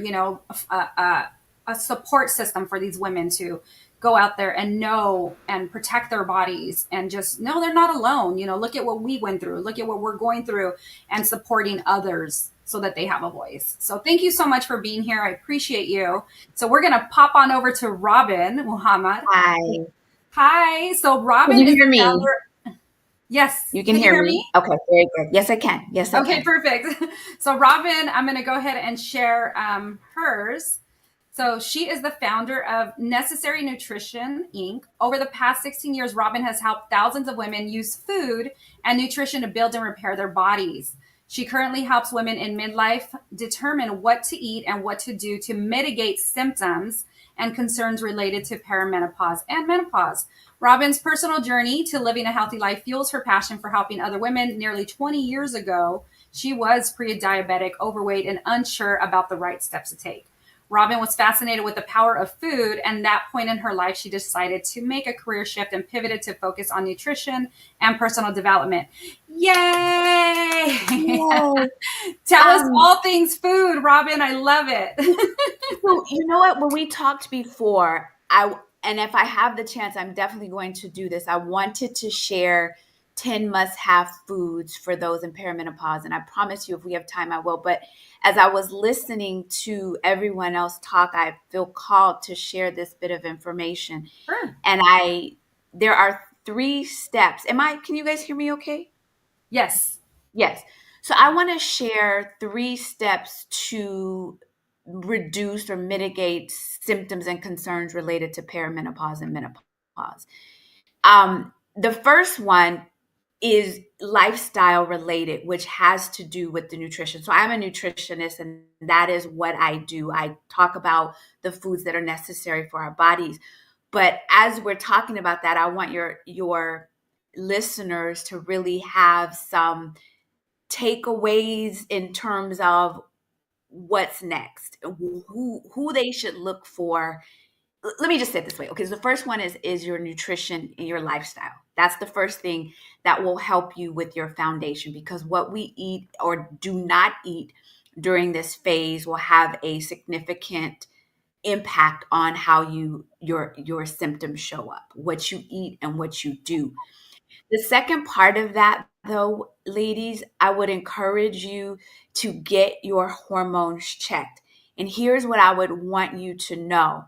a support system for these women to go out there and know and protect their bodies and just know they're not alone. Look at what we went through, look at what we're going through, and supporting others so that they have a voice. So thank you so much for being here. I appreciate you. So we're going to pop on over to Robin Muhammad. Hi. Hi. So Robin Can you hear me? Yes. You can hear me? Okay, very good. Yes, I can. Yes, I Okay, can. perfect. So Robin, I'm going to go ahead and share hers. So she is the founder of Necessary Nutrition, Inc. Over the past 16 years, Robin has helped thousands of women use food and nutrition to build and repair their bodies. She currently helps women in midlife determine what to eat and what to do to mitigate symptoms and concerns related to perimenopause and menopause. Robin's personal journey to living a healthy life fuels her passion for helping other women. Nearly 20 years ago, she was pre-diabetic, overweight, and unsure about the right steps to take. Robin was fascinated with the power of food, and that point in her life, she decided to make a career shift and pivoted to focus on nutrition and personal development. Yay! Yay. Tell us all things food, Robin. I love it. So, you know what? When we talked before, and if I have the chance, I'm definitely going to do this. I wanted to share 10 must-have foods for those in perimenopause, and I promise you, if we have time, I will. But as I was listening to everyone else talk, I feel called to share this bit of information. Sure. And there are 3 steps. Can you guys hear me okay? Yes. Yes. So I want to share 3 steps to reduce or mitigate symptoms and concerns related to perimenopause and menopause. The first one is lifestyle related, which has to do with the nutrition. So I'm a nutritionist, and that is what I do. I talk about the foods that are necessary for our bodies. But as we're talking about that, I want your listeners to really have some takeaways in terms of what's next, who they should look for. Let me just say it this way. Okay, so the first one is your nutrition and your lifestyle. That's the first thing that will help you with your foundation, because what we eat or do not eat during this phase will have a significant impact on how your symptoms show up, what you eat and what you do. The second part of that, though, ladies, I would encourage you to get your hormones checked. And here's what I would want you to know.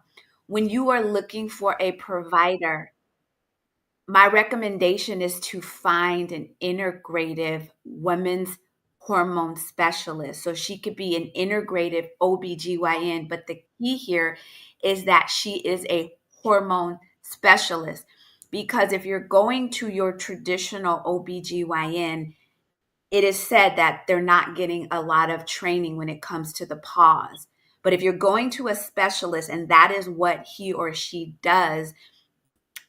When you are looking for a provider, my recommendation is to find an integrative women's hormone specialist. So she could be an integrative OBGYN, but the key here is that she is a hormone specialist. Because if you're going to your traditional OBGYN, it is said that they're not getting a lot of training when it comes to the pause. But if you're going to a specialist and that is what he or she does,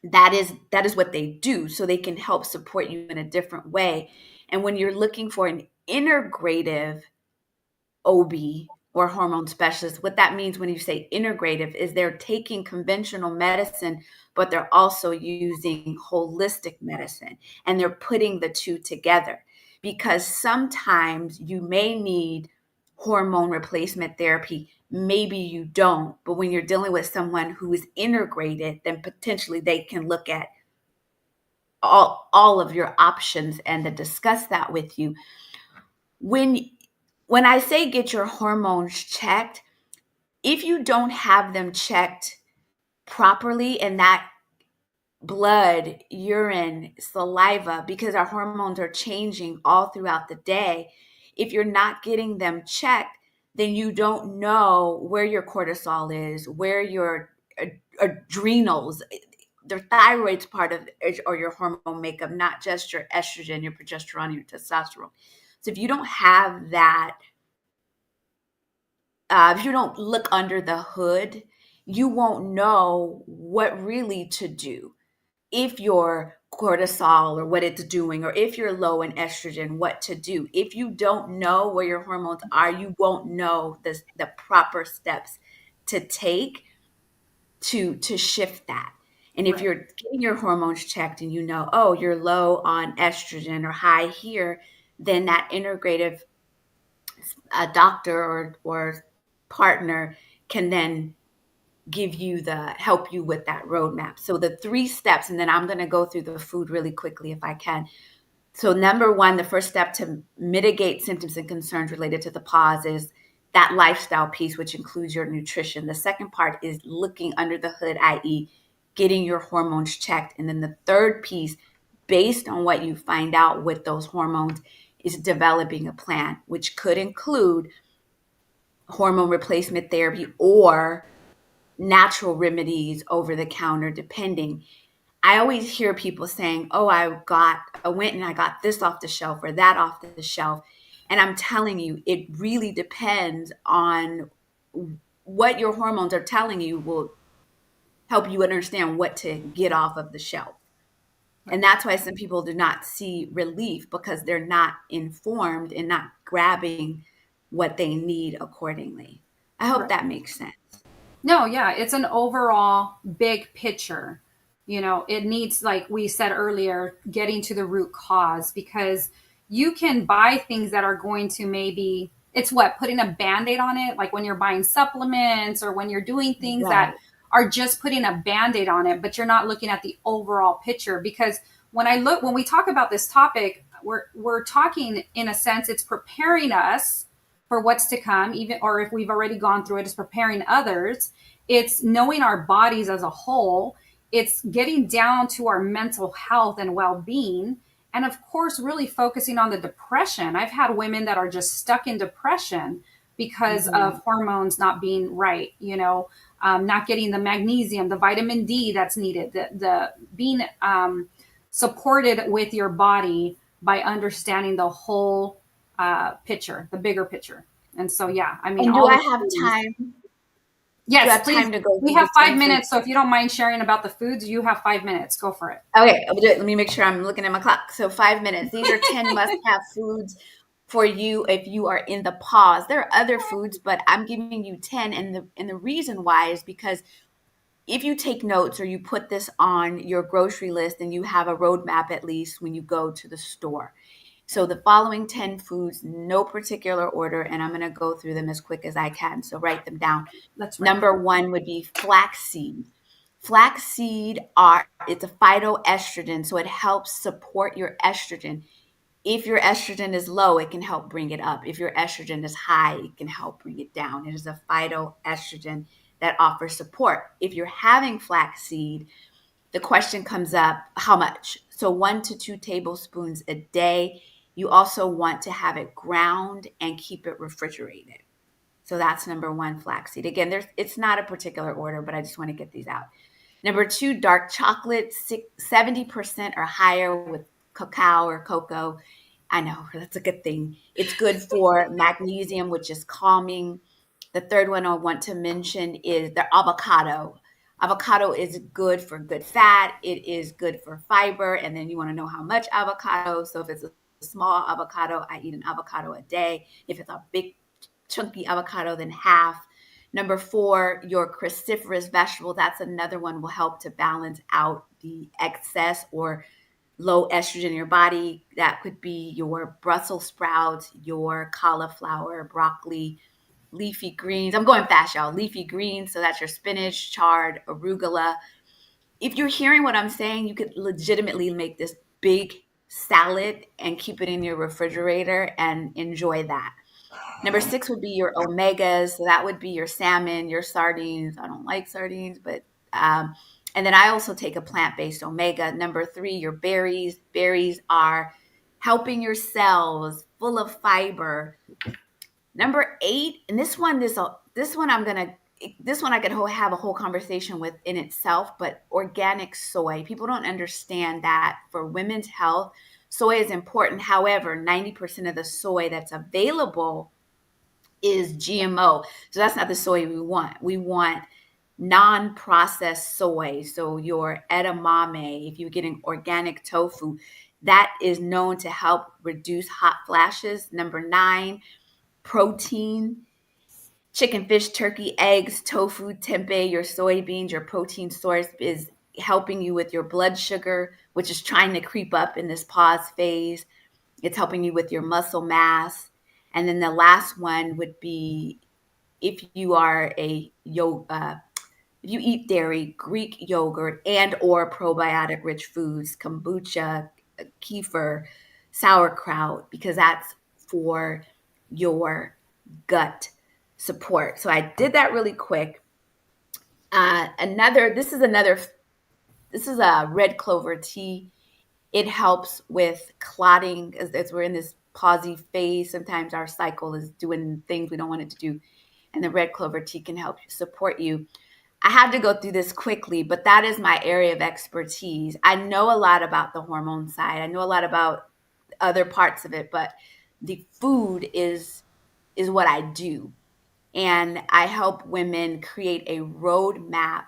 that is what they do. So they can help support you in a different way. And when you're looking for an integrative OB or hormone specialist, what that means when you say integrative is they're taking conventional medicine, but they're also using holistic medicine, and they're putting the two together. Because sometimes you may need hormone replacement therapy, maybe you don't. But when you're dealing with someone who is integrated, then potentially they can look at all of your options and to discuss that with you. When I say get your hormones checked, if you don't have them checked properly, and that blood, urine, saliva, because our hormones are changing all throughout the day, if you're not getting them checked, then you don't know where your cortisol is, where your adrenals, the thyroid's part of, or your hormone makeup, not just your estrogen, your progesterone, your testosterone. So if you don't have that, if you don't look under the hood, you won't know what really to do. If your cortisol or what it's doing, or if you're low in estrogen, what to do. If you don't know where your hormones are, you won't know the proper steps to take to shift that. And if you're getting your hormones checked and you know, oh, you're low on estrogen or high here, then that integrative doctor or partner can then help you with that roadmap. So the 3 steps, and then I'm going to go through the food really quickly if I can. So number 1, the first step to mitigate symptoms and concerns related to the pause is that lifestyle piece, which includes your nutrition. The second part is looking under the hood, i.e. getting your hormones checked. And then the third piece based on what you find out with those hormones, is developing a plan, which could include hormone replacement therapy or natural remedies over the counter, depending. I always hear people saying, oh, I went and I got this off the shelf or that off the shelf. And I'm telling you, it really depends on what your hormones are telling you will help you understand what to get off of the shelf. And that's why some people do not see relief, because they're not informed and not grabbing what they need accordingly. I hope that makes sense. No, yeah, it's an overall big picture. You know, it needs, like we said earlier, getting to the root cause, because you can buy things that are going to maybe, it's what, putting a Band-Aid on it, like when you're buying supplements or when you're doing things that are just putting a Band-Aid on it, but you're not looking at the overall picture. Because when we talk about this topic, we're talking, in a sense, it's preparing us for what's to come, even, or if we've already gone through it, it's preparing others. It's knowing our bodies as a whole. It's getting down to our mental health and well-being. And of course, really focusing on the depression. I've had women that are just stuck in depression because of hormones not being right, not getting the magnesium, the vitamin D that's needed, the being supported with your body by understanding the whole picture, the bigger picture. And so, yeah, I mean, and do I have time? Yes, please. Time to go. We have 5 minutes. So if you don't mind sharing about the foods, you have 5 minutes. Go for it. Okay. Let me make sure I'm looking at my clock. So 5 minutes. These are 10 must-have foods for you if you are in the pause. There are other foods, but I'm giving you 10. And the reason why is because if you take notes or you put this on your grocery list, and you have a roadmap at least when you go to the store. So the following 10 foods, no particular order, and I'm going to go through them as quick as I can. So write them down. Number 1 would be flaxseed. Flaxseed it's a phytoestrogen, so it helps support your estrogen. If your estrogen is low, it can help bring it up. If your estrogen is high, it can help bring it down. It is a phytoestrogen that offers support. If you're having flaxseed, the question comes up, how much? So 1 to 2 tablespoons a day. You also want to have it ground and keep it refrigerated. So that's number 1, flaxseed. Again, it's not a particular order, but I just want to get these out. Number 2, dark chocolate, 70% or higher with cacao or cocoa. I know, that's a good thing. It's good for magnesium, which is calming. The third one I want to mention is the avocado. Avocado is good for good fat. It is good for fiber. And then you want to know how much avocado. So if it's a small avocado, I eat an avocado a day. If it's a big chunky avocado, then half. Number 4, your cruciferous vegetable. That's another one, will help to balance out the excess or low estrogen in your body. That could be your Brussels sprouts, your cauliflower, broccoli, leafy greens. I'm going fast, y'all. Leafy greens. So that's your spinach, chard, arugula. If you're hearing what I'm saying, you could legitimately make this big salad and keep it in your refrigerator and enjoy that. Number 6 would be your omegas. So that would be your salmon, your sardines. I don't like sardines, but and then I also take a plant-based omega. Number 3, your berries. Berries are helping your cells, full of fiber. Number 8, and this one I could have a whole conversation with in itself, but organic soy. People don't understand that for women's health, soy is important. However, 90% of the soy that's available is GMO. So that's not the soy we want. We want non-processed soy. So your edamame, if you're getting organic tofu, that is known to help reduce hot flashes. Number 9, protein. Chicken, fish, turkey, eggs, tofu, tempeh, your soybeans, your protein source is helping you with your blood sugar, which is trying to creep up in this pause phase. It's helping you with your muscle mass. And then the last one would be, if you are if you eat dairy, Greek yogurt and or probiotic rich foods, kombucha, kefir, sauerkraut, because that's for your gut support. So I did that really quick. This is a red clover tea. It helps with clotting as we're in this pausey phase. Sometimes our cycle is doing things we don't want it to do. And the red clover tea can help support you. I had to go through this quickly, but that is my area of expertise. I know a lot about the hormone side. I know a lot about other parts of it, but the food is what I do. And I help women create a roadmap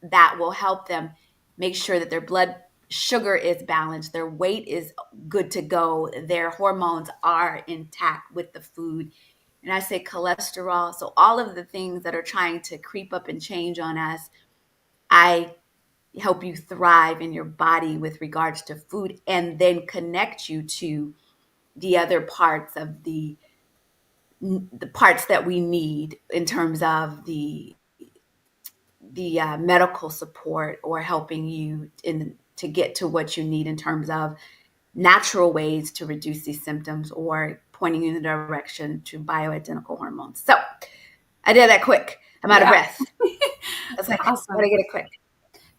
that will help them make sure that their blood sugar is balanced, their weight is good to go, their hormones are intact with the food. And I say cholesterol. So all of the things that are trying to creep up and change on us, I help you thrive in your body with regards to food, and then connect you to the other parts of the parts that we need in terms of the medical support, or helping you to get to what you need in terms of natural ways to reduce these symptoms, or pointing you in the direction to bioidentical hormones. So I did that quick. I'm out of breath. That's like, awesome. Gotta get it quick.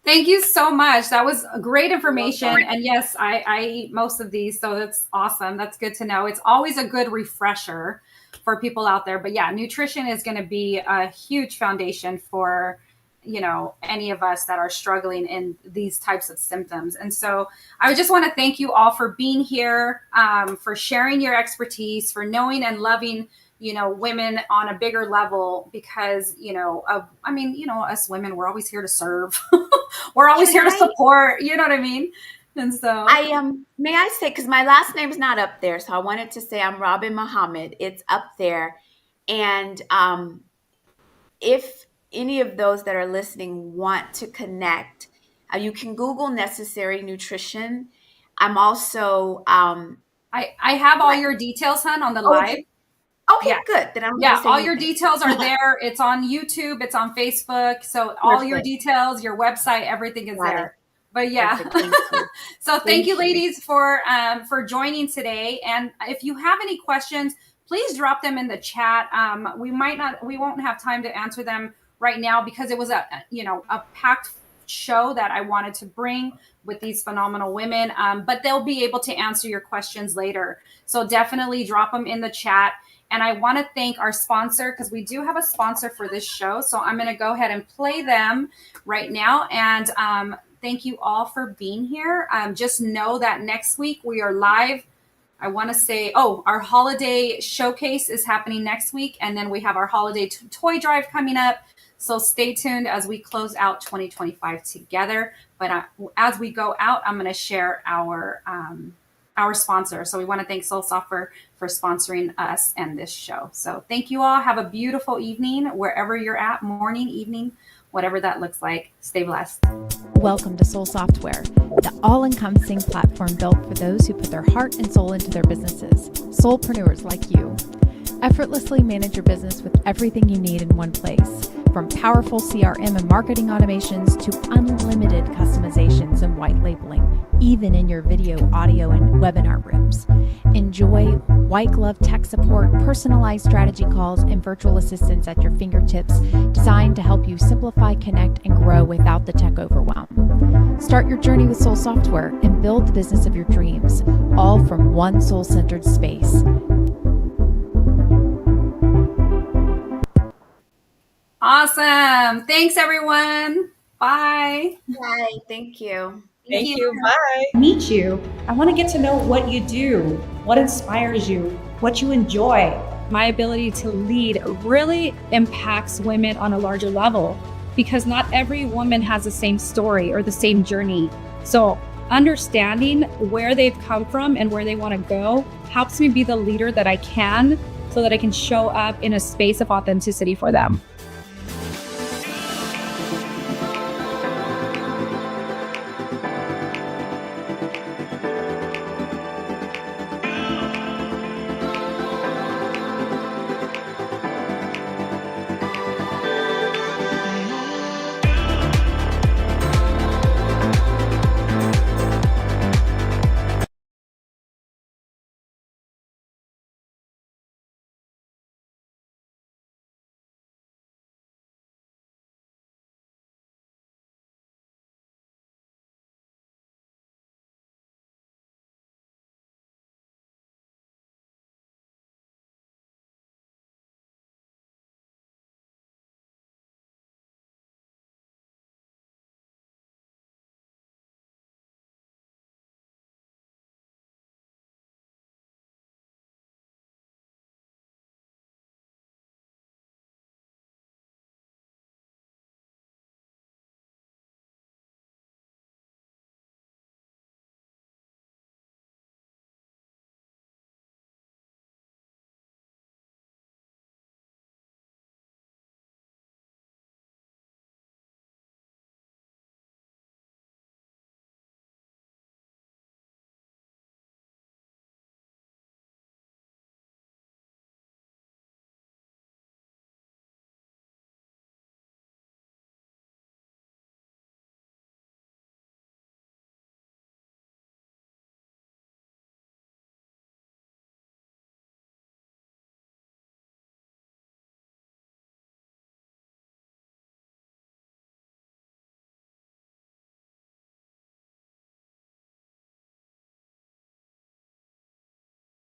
Thank you so much. That was great information. And yes, I eat most of these, so that's awesome. That's good to know. It's always a good refresher for people out there. But yeah, nutrition is going to be a huge foundation for, you know, any of us that are struggling in these types of symptoms. And so I just want to thank you all for being here, for sharing your expertise, for knowing and loving, you know, women on a bigger level, because, you know, us women, we're always here to serve. We're always here to support, you know what I mean? And so may I say, because my last name's not up there, so I wanted to say I'm Robin Muhammad. It's up there. And if any of those that are listening want to connect, you can Google Necessary Nutrition. I'm also I have all your details, hon, on the live. Okay, good. Then all your details are there. It's on YouTube. It's on Facebook. So all your details, your website, everything is there. But yeah. So thank you, ladies, for joining today. And if you have any questions, please drop them in the chat. We won't have time to answer them right now, because it was a packed show that I wanted to bring with these phenomenal women. But they'll be able to answer your questions later. So definitely drop them in the chat. And I want to thank our sponsor, because we do have a sponsor for this show. So I'm going to go ahead and play them right now. And thank you all for being here. Just know that next week we are live. I want to say, our holiday showcase is happening next week. And then we have our holiday toy drive coming up. So stay tuned as we close out 2025 together. But as we go out, I'm going to share our sponsor. So we want to thank SoulSoft for sponsoring us and this show. So thank you all. Have a beautiful evening wherever you're at, morning, evening, whatever that looks like. Stay blessed. Welcome to Soul Software, the all-encompassing platform built for those who put their heart and soul into their businesses, soulpreneurs like you. Effortlessly manage your business with everything you need in one place, from powerful CRM and marketing automations to unlimited customizations and white labeling, even in your video, audio, and webinar rooms. Enjoy white glove tech support, personalized strategy calls, and virtual assistants at your fingertips, designed to help you simplify, connect, and grow without the tech overwhelm. Start your journey with Soul Software and build the business of your dreams, all from one soul-centered space. Awesome. Thanks, everyone. Bye. Bye. Thank you. Thank you. Bye. Meet you. I want to get to know what you do, what inspires you, what you enjoy. My ability to lead really impacts women on a larger level, because not every woman has the same story or the same journey. So understanding where they've come from and where they want to go helps me be the leader that I can, so that I can show up in a space of authenticity for them.